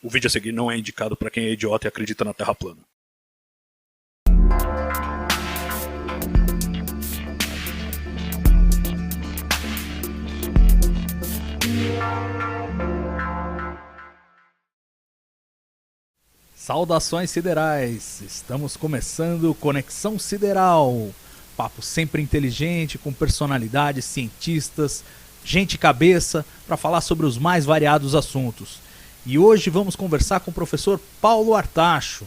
O vídeo a seguir não é indicado para quem é idiota e acredita na Terra plana. Saudações siderais, estamos começando Conexão Sideral, papo sempre inteligente, com personalidades, cientistas, gente cabeça, para falar sobre os mais variados assuntos. E hoje vamos conversar com o professor Paulo Artacho.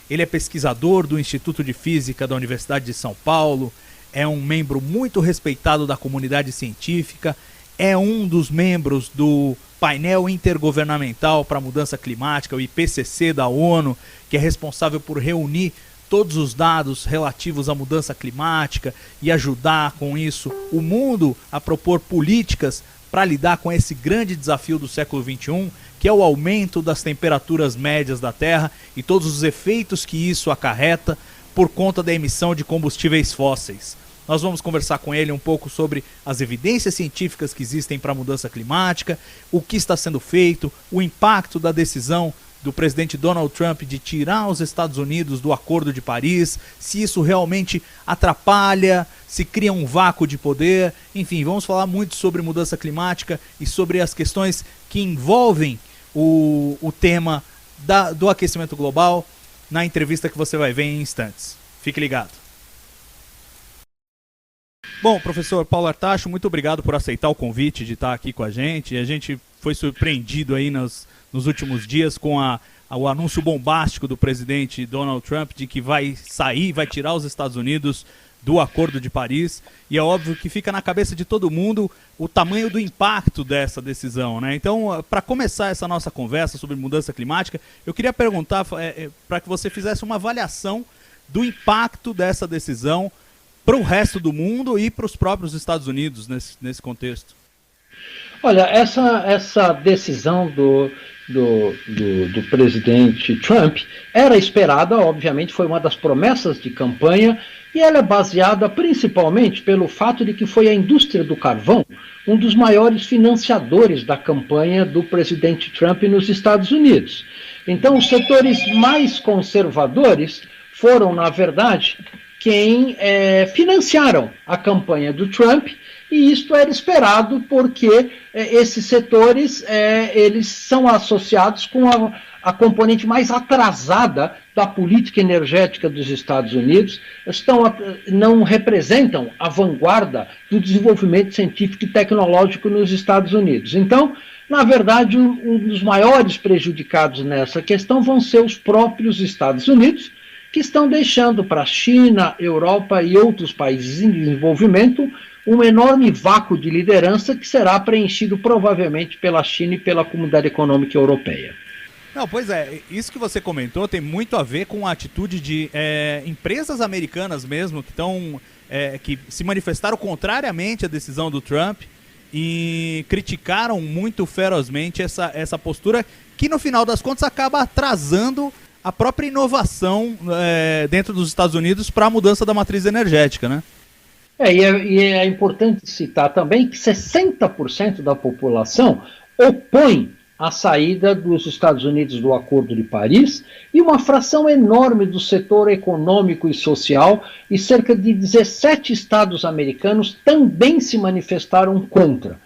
Ele é pesquisador do Instituto de Física da Universidade de São Paulo, é um membro muito respeitado da comunidade científica, é um dos membros do Painel Intergovernamental para a Mudança Climática, o IPCC da ONU, que é responsável por reunir todos os dados relativos à mudança climática e ajudar com isso o mundo a propor políticas para lidar com esse grande desafio do século XXI, que é o aumento das temperaturas médias da Terra e todos os efeitos que isso acarreta por conta da emissão de combustíveis fósseis. Nós vamos conversar com ele um pouco sobre as evidências científicas que existem para a mudança climática, o que está sendo feito, o impacto da decisão do presidente Donald Trump de tirar os Estados Unidos do Acordo de Paris, se isso realmente atrapalha, se cria um vácuo de poder. Enfim, vamos falar muito sobre mudança climática e sobre as questões que envolvem o tema do aquecimento global na entrevista que você vai ver em instantes. Fique ligado. Bom, professor Paulo Artacho, muito obrigado por aceitar o convite de estar aqui com a gente. A gente foi surpreendido aí nos últimos dias com o anúncio bombástico do presidente Donald Trump de que vai tirar os Estados Unidos do Acordo de Paris. E é óbvio que fica na cabeça de todo mundo o tamanho do impacto dessa decisão, né? Então, para começar essa nossa conversa sobre mudança climática, eu queria perguntar para que você fizesse uma avaliação do impacto dessa decisão para o resto do mundo e para os próprios Estados Unidos nesse contexto. Olha, essa decisão do presidente Trump era esperada, obviamente, foi uma das promessas de campanha, e ela é baseada principalmente pelo fato de que foi a indústria do carvão um dos maiores financiadores da campanha do presidente Trump nos Estados Unidos. Então, os setores mais conservadores foram, na verdade, quem financiaram a campanha do Trump, e isto era esperado porque esses setores eles são associados com a componente mais atrasada da política energética dos Estados Unidos, não representam a vanguarda do desenvolvimento científico e tecnológico nos Estados Unidos. Então, na verdade, um dos maiores prejudicados nessa questão vão ser os próprios Estados Unidos, que estão deixando para a China, Europa e outros países em desenvolvimento um enorme vácuo de liderança que será preenchido provavelmente pela China e pela Comunidade Econômica Europeia. Não, pois é, isso que você comentou tem muito a ver com a atitude de empresas americanas mesmo que se manifestaram contrariamente à decisão do Trump e criticaram muito ferozmente essa postura que no final das contas acaba atrasando a própria inovação dentro dos Estados Unidos para a mudança da matriz energética, né? E é importante citar também que 60% da população opõe a saída dos Estados Unidos do Acordo de Paris, e uma fração enorme do setor econômico e social, e cerca de 17 estados americanos também se manifestaram contra.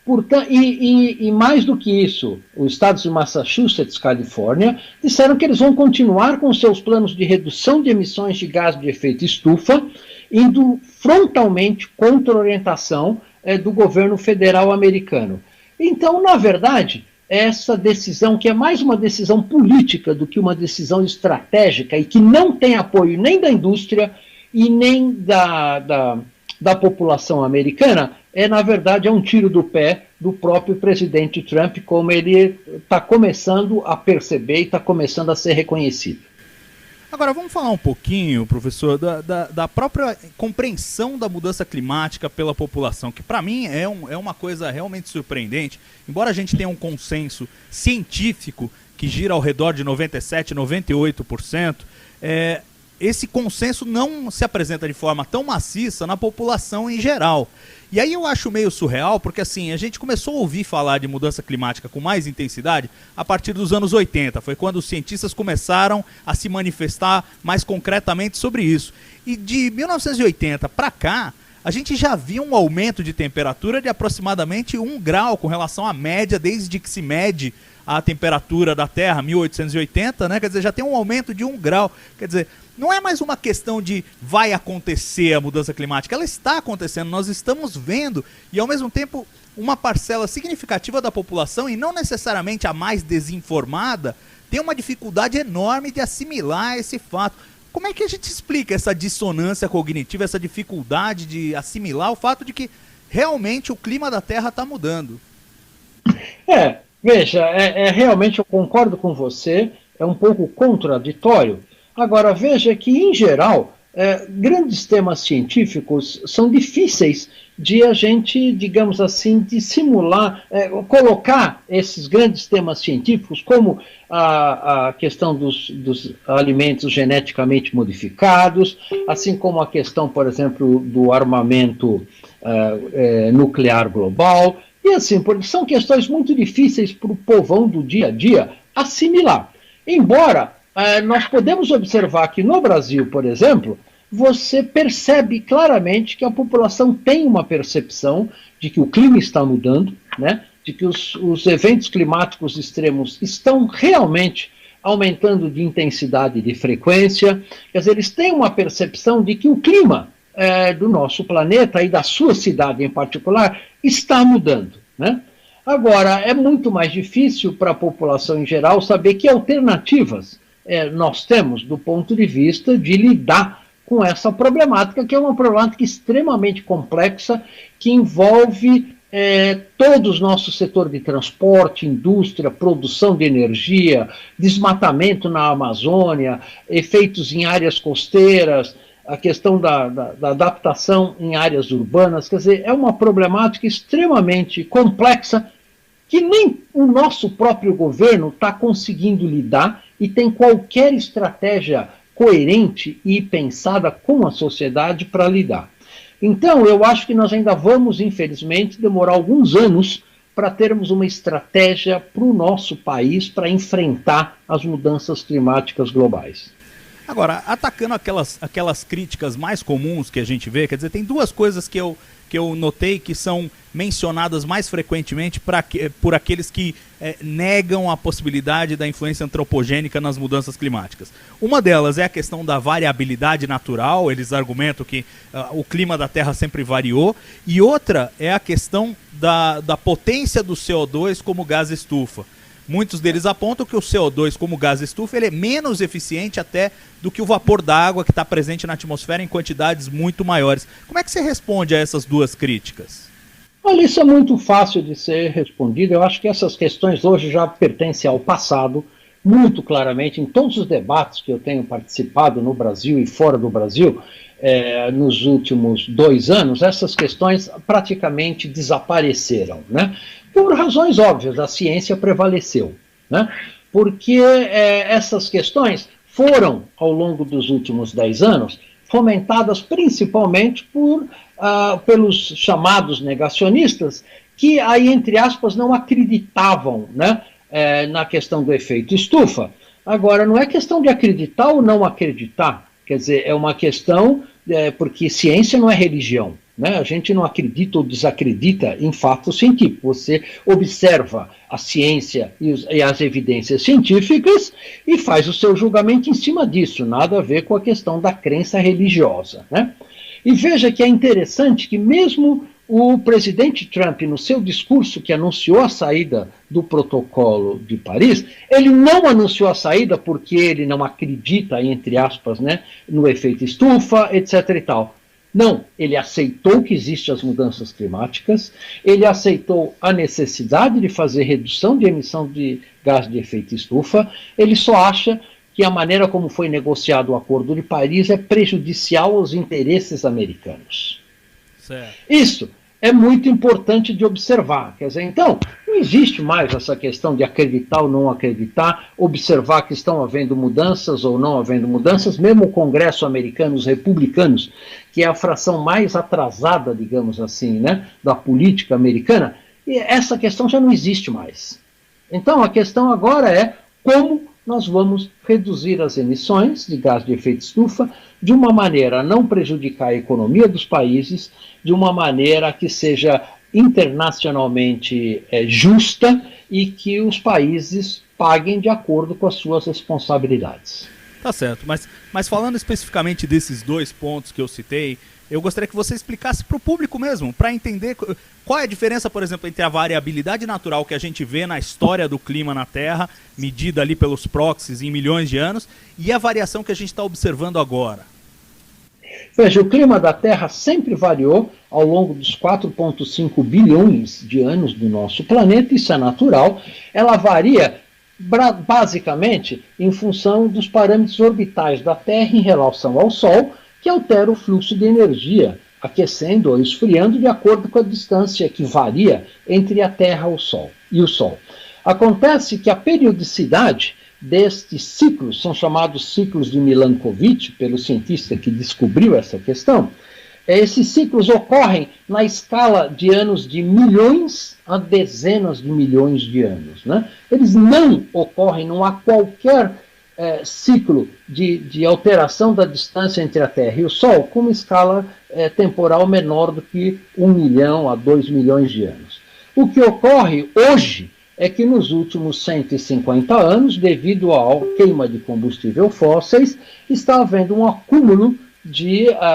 Portanto, e mais do que isso, os estados de Massachusetts, Califórnia, disseram que eles vão continuar com seus planos de redução de emissões de gás de efeito estufa, indo frontalmente contra a orientação do governo federal americano. Então, na verdade, essa decisão, que é mais uma decisão política do que uma decisão estratégica e que não tem apoio nem da indústria e nem da população americana, na verdade, é um tiro do pé do próprio presidente Trump, como ele está começando a perceber e está começando a ser reconhecido. Agora, vamos falar um pouquinho, professor, da própria compreensão da mudança climática pela população, que para mim é uma coisa realmente surpreendente. Embora a gente tenha um consenso científico que gira ao redor de 97%, 98%, esse consenso não se apresenta de forma tão maciça na população em geral. E aí eu acho meio surreal, porque assim, a gente começou a ouvir falar de mudança climática com mais intensidade a partir dos anos 80. Foi quando os cientistas começaram a se manifestar mais concretamente sobre isso. E de 1980 para cá, a gente já viu um aumento de temperatura de aproximadamente 1 grau com relação à média desde que se mede a temperatura da Terra, 1880, né? Quer dizer, já tem um aumento de 1 grau. Quer dizer, não é mais uma questão de vai acontecer a mudança climática, ela está acontecendo, nós estamos vendo, e ao mesmo tempo uma parcela significativa da população, e não necessariamente a mais desinformada, tem uma dificuldade enorme de assimilar esse fato. Como é que a gente explica essa dissonância cognitiva, essa dificuldade de assimilar o fato de que realmente o clima da Terra está mudando? Veja, realmente eu concordo com você, é um pouco contraditório. Agora, veja que, em geral, grandes temas científicos são difíceis de a gente, digamos assim, de simular, colocar esses grandes temas científicos, como a questão dos alimentos geneticamente modificados, assim como a questão, por exemplo, do armamento nuclear global, e assim, porque são questões muito difíceis para o povão do dia a dia assimilar. Embora nós podemos observar que no Brasil, por exemplo, você percebe claramente que a população tem uma percepção de que o clima está mudando, né? De que os eventos climáticos extremos estão realmente aumentando de intensidade e de frequência. Quer dizer, eles têm uma percepção de que o clima do nosso planeta e da sua cidade em particular está mudando, né? Agora, é muito mais difícil para a população em geral saber que alternativas nós temos do ponto de vista de lidar com essa problemática, que é uma problemática extremamente complexa, que envolve todo o nosso setor de transporte, indústria, produção de energia, desmatamento na Amazônia, efeitos em áreas costeiras, a questão da adaptação em áreas urbanas. Quer dizer, é uma problemática extremamente complexa que nem o nosso próprio governo está conseguindo lidar e tem qualquer estratégia coerente e pensada com a sociedade para lidar. Então, eu acho que nós ainda vamos, infelizmente, demorar alguns anos para termos uma estratégia para o nosso país para enfrentar as mudanças climáticas globais. Agora, atacando aquelas críticas mais comuns que a gente vê, quer dizer, tem duas coisas que eu notei que são mencionadas mais frequentemente por aqueles que negam a possibilidade da influência antropogênica nas mudanças climáticas. Uma delas é a questão da variabilidade natural, eles argumentam que o clima da Terra sempre variou, e outra é a questão da potência do CO2 como gás estufa. Muitos deles apontam que o CO2 como gás estufa ele é menos eficiente até do que o vapor d'água que está presente na atmosfera em quantidades muito maiores. Como é que você responde a essas duas críticas? Olha, isso é muito fácil de ser respondido. Eu acho que essas questões hoje já pertencem ao passado, muito claramente. Em todos os debates que eu tenho participado no Brasil e fora do Brasil, nos últimos 2 anos, essas questões praticamente desapareceram, né? Por razões óbvias, a ciência prevaleceu, né? Porque essas questões foram, ao longo dos últimos 10 anos, fomentadas principalmente pelos chamados negacionistas, que aí, entre aspas, não acreditavam, né, na questão do efeito estufa. Agora, não é questão de acreditar ou não acreditar, quer dizer, é uma questão, porque ciência não é religião, né? A gente não acredita ou desacredita em fatos científicos. Você observa a ciência e as evidências científicas e faz o seu julgamento em cima disso, nada a ver com a questão da crença religiosa, né? E veja que é interessante que mesmo o presidente Trump, no seu discurso que anunciou a saída do Protocolo de Paris, ele não anunciou a saída porque ele não acredita, entre aspas, né, no efeito estufa, etc. e tal. Não, ele aceitou que existem as mudanças climáticas, ele aceitou a necessidade de fazer redução de emissão de gás de efeito estufa, ele só acha que a maneira como foi negociado o Acordo de Paris é prejudicial aos interesses americanos. Certo. Isso é muito importante de observar. Quer dizer, então, não existe mais essa questão de acreditar ou não acreditar, observar que estão havendo mudanças ou não havendo mudanças. Mesmo o Congresso americano, os republicanos, que é a fração mais atrasada, digamos assim, né, da política americana, e essa questão já não existe mais. Então, a questão agora é como nós vamos reduzir as emissões de gás de efeito estufa de uma maneira a não prejudicar a economia dos países, de uma maneira que seja internacionalmente justa e que os países paguem de acordo com as suas responsabilidades. Tá certo, mas falando especificamente desses dois pontos que eu citei, eu gostaria que você explicasse para o público mesmo, para entender qual é a diferença, por exemplo, entre a variabilidade natural que a gente vê na história do clima na Terra, medida ali pelos proxies em milhões de anos, e a variação que a gente está observando agora. Veja, o clima da Terra sempre variou ao longo dos 4,5 bilhões de anos do nosso planeta, isso é natural. Ela varia basicamente em função dos parâmetros orbitais da Terra em relação ao Sol, que altera o fluxo de energia, aquecendo ou esfriando de acordo com a distância que varia entre a Terra e o Sol. Acontece que a periodicidade destes ciclos, são chamados ciclos de Milankovitch, pelo cientista que descobriu essa questão, esses ciclos ocorrem na escala de anos de milhões a dezenas de milhões de anos, né? Eles não ocorrem, não há qualquer ciclo de alteração da distância entre a Terra e o Sol com uma escala temporal menor do que 1 milhão a 2 milhões de anos. O que ocorre hoje é que nos últimos 150 anos, devido à queima de combustível fósseis, está havendo um acúmulo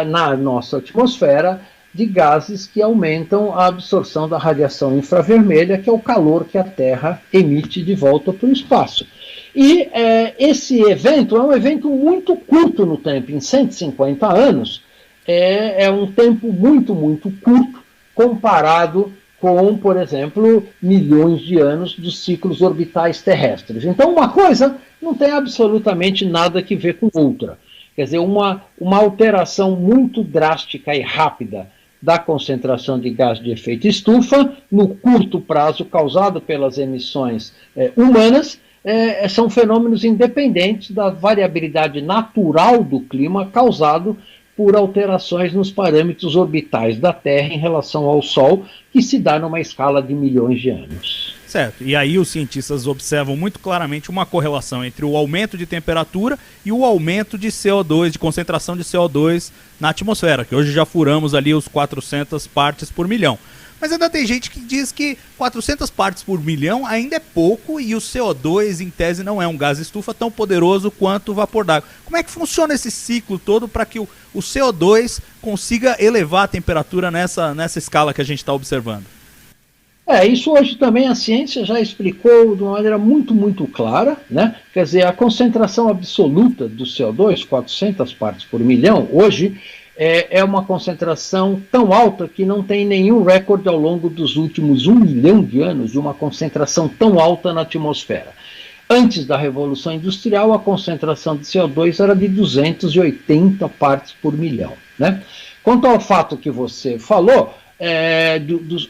na nossa atmosfera de gases que aumentam a absorção da radiação infravermelha, que é o calor que a Terra emite de volta para o espaço. E esse evento é um evento muito curto no tempo, em 150 anos, é um tempo muito, muito curto comparado com, por exemplo, milhões de anos dos ciclos orbitais terrestres. Então, uma coisa não tem absolutamente nada que ver com outra. Quer dizer, uma alteração muito drástica e rápida da concentração de gás de efeito estufa, no curto prazo, causado pelas emissões humanas, são fenômenos independentes da variabilidade natural do clima causado por alterações nos parâmetros orbitais da Terra em relação ao Sol, que se dá numa escala de milhões de anos. Certo, e aí os cientistas observam muito claramente uma correlação entre o aumento de temperatura e o aumento de CO2, de concentração de CO2 na atmosfera, que hoje já furamos ali os 400 partes por milhão. Mas ainda tem gente que diz que 400 partes por milhão ainda é pouco e o CO2, em tese, não é um gás estufa tão poderoso quanto o vapor d'água. Como é que funciona esse ciclo todo para que o CO2 consiga elevar a temperatura nessa escala que a gente está observando? Isso hoje também a ciência já explicou de uma maneira muito, muito clara, né? Quer dizer, a concentração absoluta do CO2, 400 partes por milhão, hoje é uma concentração tão alta que não tem nenhum recorde ao longo dos últimos 1 milhão de anos de uma concentração tão alta na atmosfera. Antes da Revolução Industrial, a concentração de CO2 era de 280 partes por milhão, né? Quanto ao fato que você falou,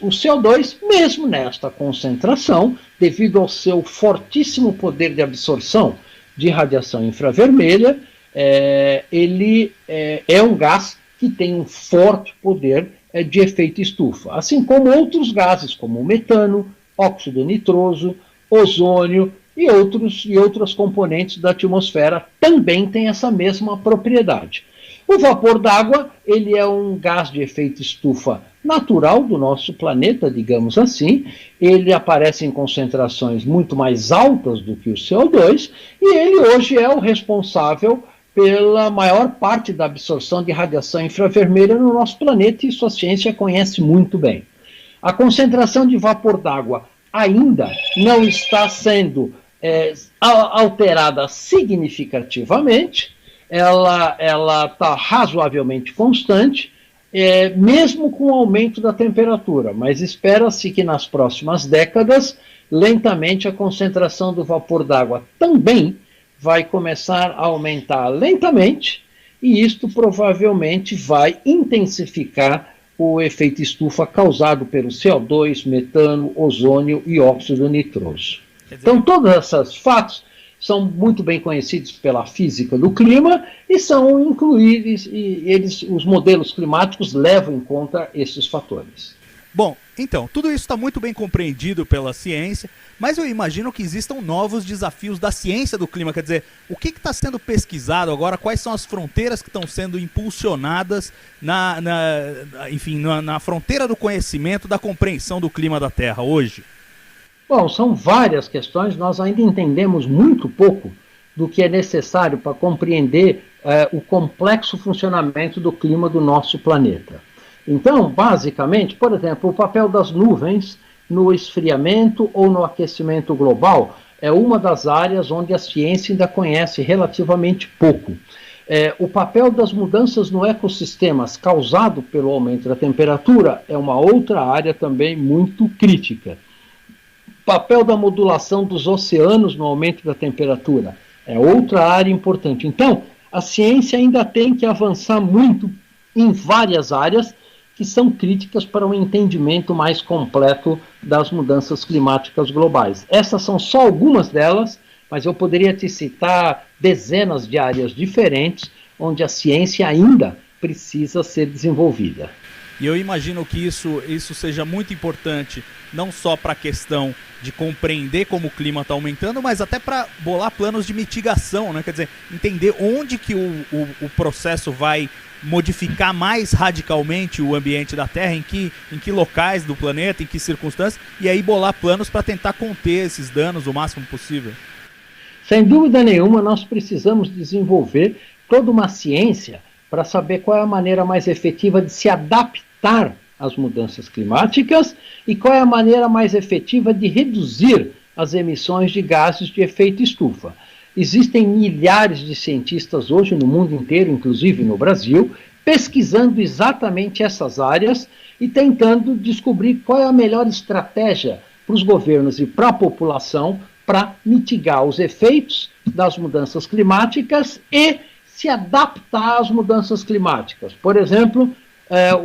o CO2, mesmo nesta concentração, devido ao seu fortíssimo poder de absorção de radiação infravermelha, ele é um gás que tem um forte poder de efeito estufa, assim como outros gases, como o metano, óxido nitroso, ozônio e outros componentes da atmosfera também têm essa mesma propriedade. O vapor d'água, ele é um gás de efeito estufa natural do nosso planeta, digamos assim. Ele aparece em concentrações muito mais altas do que o CO2 e ele hoje é o responsável pela maior parte da absorção de radiação infravermelha no nosso planeta, e isso a ciência conhece muito bem. A concentração de vapor d'água ainda não está sendo alterada significativamente, ela está razoavelmente constante, mesmo com o aumento da temperatura, mas espera-se que nas próximas décadas, lentamente, a concentração do vapor d'água também vai começar a aumentar lentamente, e isto provavelmente vai intensificar o efeito estufa causado pelo CO2, metano, ozônio e óxido nitroso. Então, todos esses fatos são muito bem conhecidos pela física do clima e são incluídos, os modelos climáticos levam em conta esses fatores. Bom, então, tudo isso está muito bem compreendido pela ciência, mas eu imagino que existam novos desafios da ciência do clima. Quer dizer, o que está sendo pesquisado agora? Quais são as fronteiras que estão sendo impulsionadas na fronteira do conhecimento, da compreensão do clima da Terra hoje? Bom, são várias questões, nós ainda entendemos muito pouco do que é necessário para compreender o complexo funcionamento do clima do nosso planeta. Então, basicamente, por exemplo, o papel das nuvens no esfriamento ou no aquecimento global é uma das áreas onde a ciência ainda conhece relativamente pouco. O papel das mudanças no ecossistemas causado pelo aumento da temperatura é uma outra área também muito crítica. O papel da modulação dos oceanos no aumento da temperatura é outra área importante. Então, a ciência ainda tem que avançar muito em várias áreas que são críticas para um entendimento mais completo das mudanças climáticas globais. Essas são só algumas delas, mas eu poderia te citar dezenas de áreas diferentes onde a ciência ainda precisa ser desenvolvida. E eu imagino que isso seja muito importante, não só para a questão de compreender como o clima está aumentando, mas até para bolar planos de mitigação, né? Quer dizer, entender onde que o processo vai modificar mais radicalmente o ambiente da Terra, em que locais do planeta, em que circunstâncias, e aí bolar planos para tentar conter esses danos o máximo possível. Sem dúvida nenhuma, nós precisamos desenvolver toda uma ciência para saber qual é a maneira mais efetiva de se adaptar às mudanças climáticas e qual é a maneira mais efetiva de reduzir as emissões de gases de efeito estufa. Existem milhares de cientistas hoje no mundo inteiro, inclusive no Brasil, pesquisando exatamente essas áreas e tentando descobrir qual é a melhor estratégia para os governos e para a população para mitigar os efeitos das mudanças climáticas e se adaptar às mudanças climáticas. Por exemplo,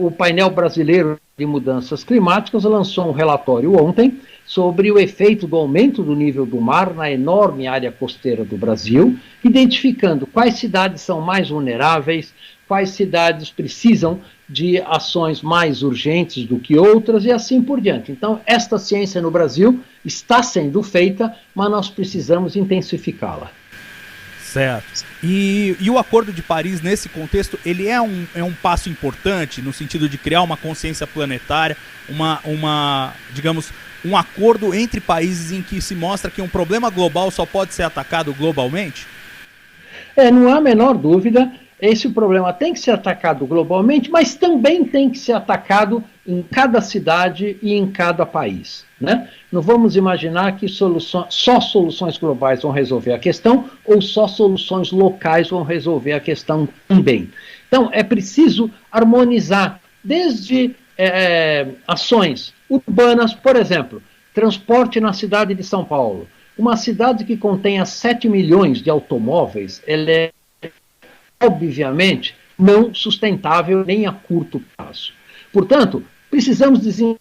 o painel brasileiro de mudanças climáticas lançou um relatório ontem sobre o efeito do aumento do nível do mar na enorme área costeira do Brasil, identificando quais cidades são mais vulneráveis, quais cidades precisam de ações mais urgentes do que outras e assim por diante. Então, esta ciência no Brasil está sendo feita, mas nós precisamos intensificá-la. Certo. E o Acordo de Paris, nesse contexto, ele é um passo importante no sentido de criar uma consciência planetária, digamos, um acordo entre países em que se mostra que um problema global só pode ser atacado globalmente? Não há a menor dúvida, esse problema tem que ser atacado globalmente, mas também tem que ser atacado em cada cidade e em cada país, né? Não vamos imaginar que só soluções globais vão resolver a questão ou só soluções locais vão resolver a questão também. Então, é preciso harmonizar desde ações urbanas, por exemplo, transporte na cidade de São Paulo. Uma cidade que contenha 7 milhões de automóveis, ela é obviamente não sustentável nem a curto prazo. Portanto, precisamos desenvolver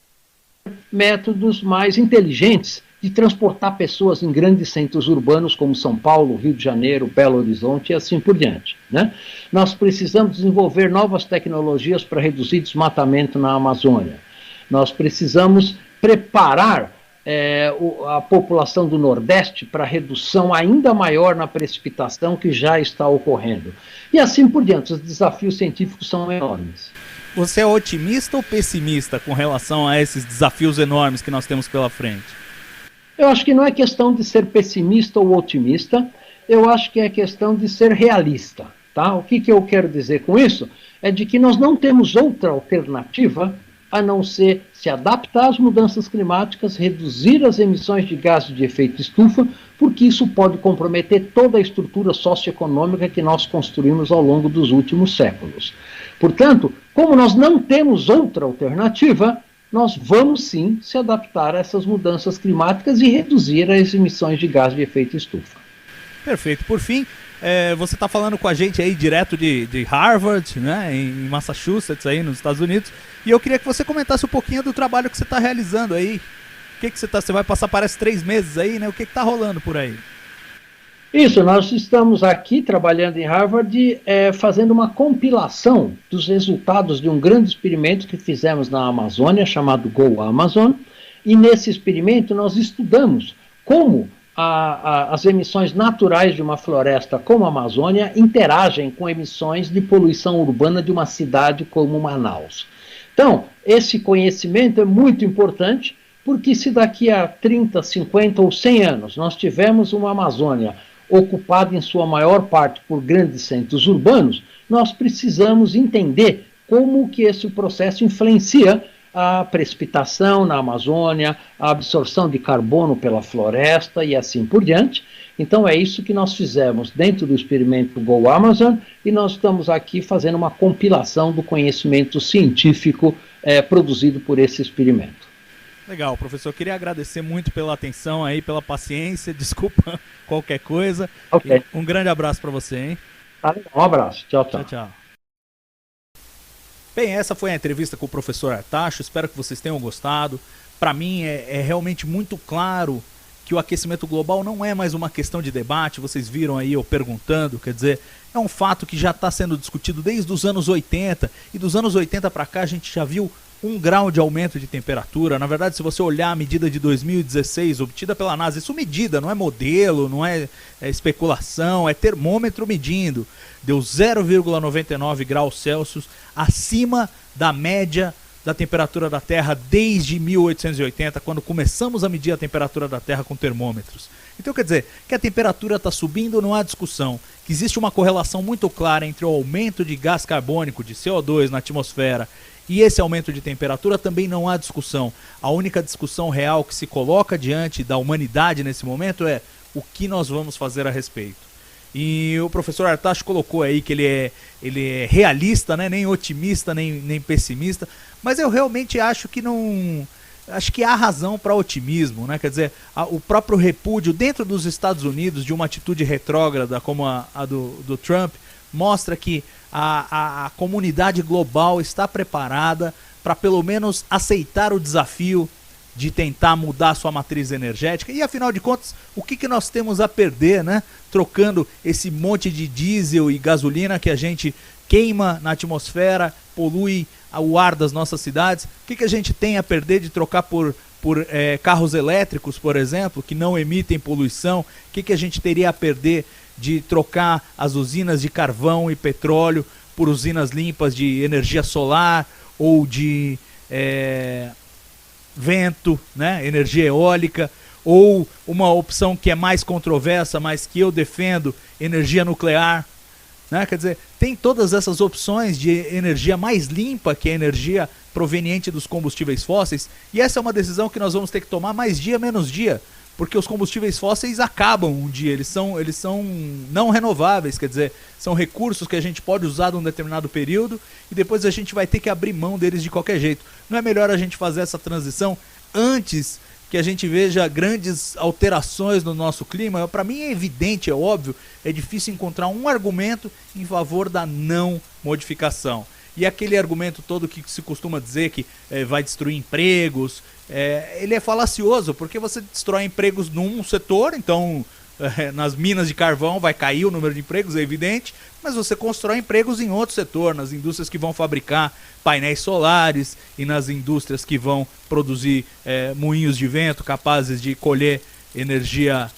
métodos mais inteligentes de transportar pessoas em grandes centros urbanos como São Paulo, Rio de Janeiro, Belo Horizonte e assim por diante, né? Nós precisamos desenvolver novas tecnologias para reduzir desmatamento na Amazônia. Nós precisamos preparar a população do Nordeste para redução ainda maior na precipitação que já está ocorrendo. E assim por diante, os desafios científicos são enormes. Você é otimista ou pessimista com relação a esses desafios enormes que nós temos pela frente? Eu acho que não é questão de ser pessimista ou otimista, eu acho que é questão de ser realista. Tá? O que eu quero dizer com isso? É de que nós não temos outra alternativa a não ser se adaptar às mudanças climáticas, reduzir as emissões de gases de efeito estufa, porque isso pode comprometer toda a estrutura socioeconômica que nós construímos ao longo dos últimos séculos. Portanto, como nós não temos outra alternativa, nós vamos sim se adaptar a essas mudanças climáticas e reduzir as emissões de gás de efeito estufa. Perfeito. Por fim, você está falando com a gente aí direto de Harvard, né, em Massachusetts, aí nos Estados Unidos, e eu queria que você comentasse um pouquinho do trabalho que você está realizando aí. O que você vai passar, parece 3 meses aí, né? O que está rolando por aí? Isso, nós estamos aqui trabalhando em Harvard, fazendo uma compilação dos resultados de um grande experimento que fizemos na Amazônia, chamado Go Amazon, e nesse experimento nós estudamos como as emissões naturais de uma floresta como a Amazônia interagem com emissões de poluição urbana de uma cidade como Manaus. Então, esse conhecimento é muito importante, porque se daqui a 30, 50 ou 100 anos nós tivermos uma Amazônia ocupada em sua maior parte por grandes centros urbanos, nós precisamos entender como que esse processo influencia a precipitação na Amazônia, a absorção de carbono pela floresta e assim por diante. Então é isso que nós fizemos dentro do experimento Go Amazon, e nós estamos aqui fazendo uma compilação do conhecimento científico produzido por esse experimento. Legal, professor. Queria agradecer muito pela atenção aí, pela paciência. Desculpa qualquer coisa. Ok. Um grande abraço para você, hein? Um abraço. Tchau, tchau. Tchau, tchau. Bem, essa foi a entrevista com o professor Artacho. Espero que vocês tenham gostado. Para mim é realmente muito claro que o aquecimento global não é mais uma questão de debate. Vocês viram aí eu perguntando, quer dizer, é um fato que já está sendo discutido desde os anos 80. E dos anos 80 para cá a gente já viu 1 grau de aumento de temperatura. Na verdade, se você olhar a medida de 2016 obtida pela NASA, isso medida, não é modelo, não é especulação, é termômetro medindo. Deu 0,99 graus Celsius acima da média da temperatura da Terra desde 1880, quando começamos a medir a temperatura da Terra com termômetros. Então quer dizer que a temperatura está subindo, não há discussão. Que existe uma correlação muito clara entre o aumento de gás carbônico, de CO2 na atmosfera, e esse aumento de temperatura, também não há discussão. A única discussão real que se coloca diante da humanidade nesse momento é o que nós vamos fazer a respeito. E o professor Artacho colocou aí que ele é realista, né? Nem otimista, nem pessimista, mas eu realmente acho que não... Acho que há razão para otimismo, né? Quer dizer, o próprio repúdio dentro dos Estados Unidos de uma atitude retrógrada como a do Trump mostra que a comunidade global está preparada para pelo menos aceitar o desafio de tentar mudar sua matriz energética. E afinal de contas, o que nós temos a perder, né? Trocando esse monte de diesel e gasolina que a gente queima na atmosfera, polui o ar das nossas cidades. O que a gente tem a perder de trocar por carros elétricos, por exemplo, que não emitem poluição? O que a gente teria a perder de trocar as usinas de carvão e petróleo por usinas limpas de energia solar ou de vento, né? Energia eólica, ou uma opção que é mais controversa, mas que eu defendo, energia nuclear, né? Quer dizer, tem todas essas opções de energia mais limpa, que é a energia proveniente dos combustíveis fósseis, e essa é uma decisão que nós vamos ter que tomar mais dia menos dia, porque os combustíveis fósseis acabam um dia, eles são não renováveis, quer dizer, são recursos que a gente pode usar num determinado período e depois a gente vai ter que abrir mão deles de qualquer jeito. Não é melhor a gente fazer essa transição antes que a gente veja grandes alterações no nosso clima? Para mim é evidente, é óbvio, é difícil encontrar um argumento em favor da não modificação. E aquele argumento todo que se costuma dizer que vai destruir empregos, ele é falacioso, porque você destrói empregos num setor, então nas minas de carvão vai cair o número de empregos, é evidente, mas você constrói empregos em outro setor, nas indústrias que vão fabricar painéis solares e nas indústrias que vão produzir moinhos de vento capazes de colher energia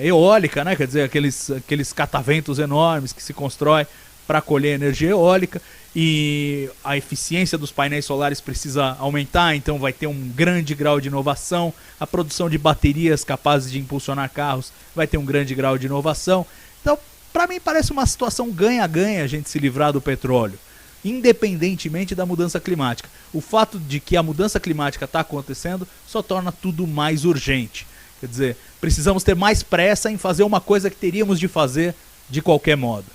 eólica, né? Quer dizer, aqueles cataventos enormes que se constrói para colher energia eólica. E a eficiência dos painéis solares precisa aumentar, então vai ter um grande grau de inovação. A produção de baterias capazes de impulsionar carros vai ter um grande grau de inovação. Então, para mim parece uma situação ganha-ganha a gente se livrar do petróleo, independentemente da mudança climática. O fato de que a mudança climática está acontecendo só torna tudo mais urgente. Quer dizer, precisamos ter mais pressa em fazer uma coisa que teríamos de fazer de qualquer modo.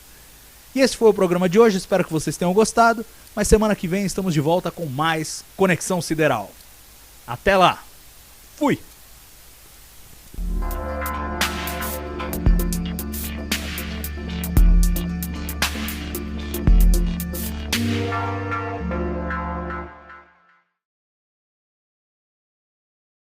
E esse foi o programa de hoje, espero que vocês tenham gostado, mas semana que vem estamos de volta com mais Conexão Sideral. Até lá! Fui!